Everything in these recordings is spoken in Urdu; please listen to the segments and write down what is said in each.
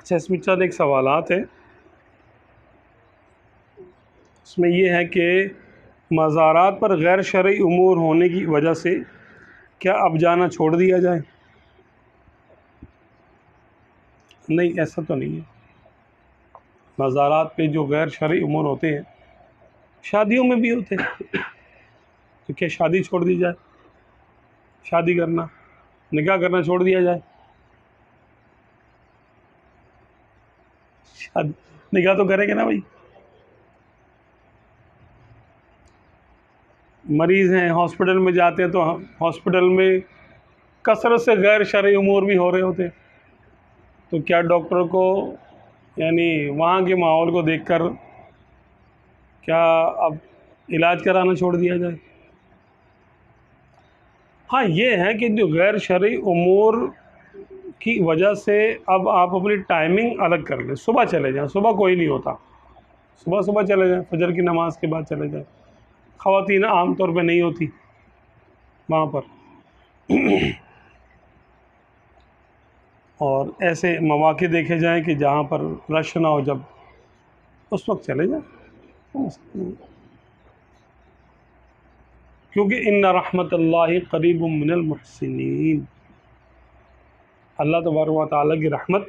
اچھا، اس میں چند ایک سوالات ہیں. اس میں یہ ہے کہ مزارات پر غیر شرعی امور ہونے کی وجہ سے کیا اب جانا چھوڑ دیا جائے؟ نہیں، ایسا تو نہیں ہے. مزارات پہ جو غیر شرعی امور ہوتے ہیں شادیوں میں بھی ہوتے ہیں، تو کیا شادی چھوڑ دی جائے؟ شادی کرنا، نکاح کرنا چھوڑ دیا جائے؟ نکاح تو کریں گے نا بھائی. مریض ہیں، ہاسپٹل میں جاتے ہیں تو ہاسپٹل میں کثرت سے غیر شرعی امور بھی ہو رہے ہوتے ہیں، تو کیا ڈاکٹر کو یعنی وہاں کے ماحول کو دیکھ کر کیا اب علاج کرانا چھوڑ دیا جائے؟ ہاں، یہ ہے کہ جو غیر شرعی امور کی وجہ سے اب آپ اپنی ٹائمنگ الگ کر لیں. صبح چلے جائیں، صبح کوئی نہیں ہوتا، صبح چلے جائیں، فجر کی نماز کے بعد چلے جائیں. خواتین عام طور پہ نہیں ہوتی وہاں پر، اور ایسے مواقع دیکھے جائیں کہ جہاں پر رش نہ ہو، جب اس وقت چلے جائیں. کیونکہ ان رحمت اللہ قریب من المحسنین، اللہ تبارک و تعالیٰ کی رحمت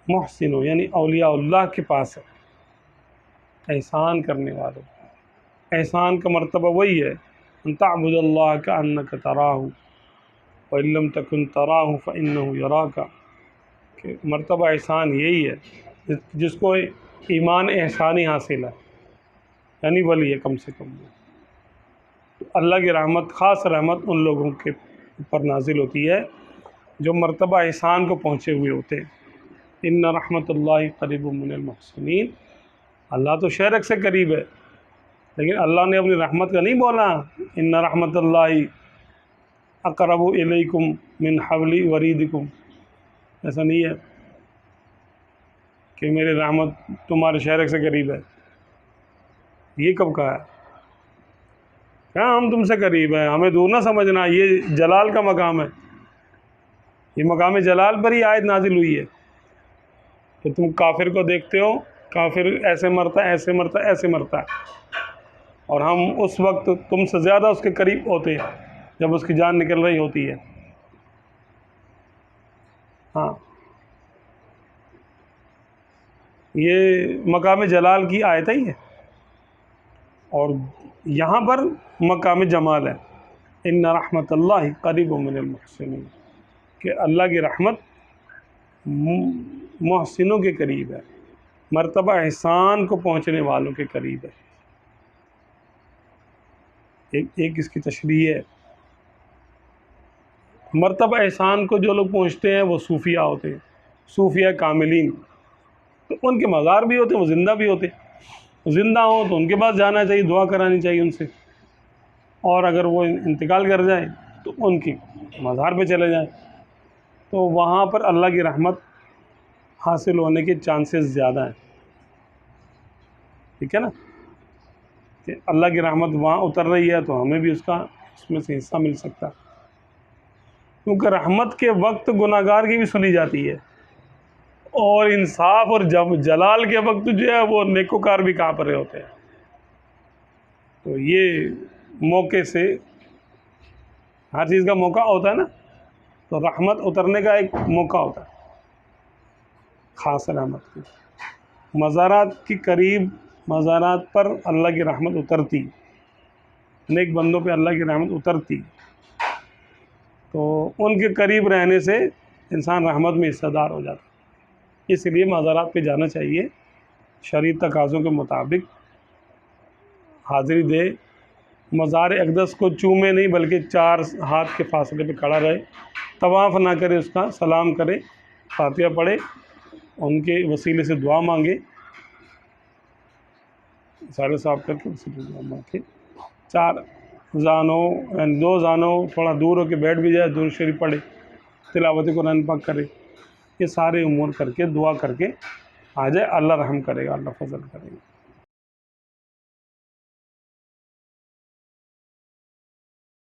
محسنوں یعنی اولیاء اللہ کے پاس ہے، احسان کرنے والوں. احسان کا مرتبہ وہی ہے ان تعبد اللہ کأنک تراہ وإن لم تکن تراہ فإنہ یراک، کہ مرتبہ احسان یہی ہے جس کو ایمان احسانی حاصل ہے، یعنی ولی ہے کم سے کم. تو اللہ کی رحمت، خاص رحمت ان لوگوں کے اوپر نازل ہوتی ہے جو مرتبہ احسان کو پہنچے ہوئے ہوتے ہیں. ان رحمت اللہ قریب من المحسنین، اللہ تو شرک سے قریب ہے، لیکن اللہ نے اپنی رحمت کا نہیں بولا ان رحمت اللہ اقرب الیکم من حبل وریدکم. ایسا نہیں ہے کہ میری رحمت تمہارے شرک سے قریب ہے. یہ کب کہا ہے؟ کہاں ہم تم سے قریب ہیں، ہمیں دور نہ سمجھنا. یہ جلال کا مقام ہے، یہ مقام جلال پر ہی آیت نازل ہوئی ہے کہ تم کافر کو دیکھتے ہو، کافر ایسے مرتا ہے، ایسے مرتا ہے، ایسے مرتا ہے، اور ہم اس وقت تم سے زیادہ اس کے قریب ہوتے ہیں جب اس کی جان نکل رہی ہوتی ہے. ہاں، یہ مقام جلال کی آیت ہی ہے، اور یہاں پر مقام جمال ہے ان رحمت اللہ قریب من المحسنین، کہ اللہ کی رحمت محسنوں کے قریب ہے، مرتبہ احسان کو پہنچنے والوں کے قریب ہے. ایک اس کی تشریح ہے. مرتبہ احسان کو جو لوگ پہنچتے ہیں وہ صوفیہ ہوتے ہیں، صوفیہ کاملین. تو ان کے مزار بھی ہوتے ہیں، وہ زندہ بھی ہوتے ہیں. زندہ ہوں تو ان کے پاس جانا چاہیے، دعا کرانی چاہیے ان سے، اور اگر وہ انتقال کر جائیں تو ان کی مزار پہ چلے جائیں، تو وہاں پر اللہ کی رحمت حاصل ہونے کے چانسز زیادہ ہیں. ٹھیک ہے نا، کہ اللہ کی رحمت وہاں اتر رہی ہے تو ہمیں بھی اس میں سے حصہ مل سکتا ہے. کیونکہ رحمت کے وقت گناہگار کی بھی سنی جاتی ہے، اور انصاف اور جلال کے وقت جو ہے وہ نیکوکار بھی کہاں پر رہے ہوتے ہیں. تو یہ موقع سے ہر چیز کا موقع ہوتا ہے نا، تو رحمت اترنے کا ایک موقع ہوتا ہے، خاص رحمت کی. مزارات کی قریب، مزارات پر اللہ کی رحمت اترتی، نیک بندوں پہ اللہ کی رحمت اترتی، تو ان کے قریب رہنے سے انسان رحمت میں حصہ دار ہو جاتا. اس لیے مزارات پہ جانا چاہیے، شرعی تقاضوں کے مطابق حاضری دے، مزار اقدس کو چومے نہیں بلکہ 4 ہاتھ کے فاصلے پہ کھڑا رہے، طواف نہ کرے، اس کا سلام کرے، فاتحہ پڑھے، ان کے وسیلے سے دعا مانگے، سارے صاف کر کے وسیلے سے دعا مانگے. 4 زانوں یعنی 2 زانوں تھوڑا دور ہو کے بیٹھ بھی جائے، درود شریف پڑھے، تلاوت قرآن پاک کرے، یہ سارے امور کر کے دعا کر کے آ جائے. اللہ رحم کرے گا، اللہ فضل کرے گا.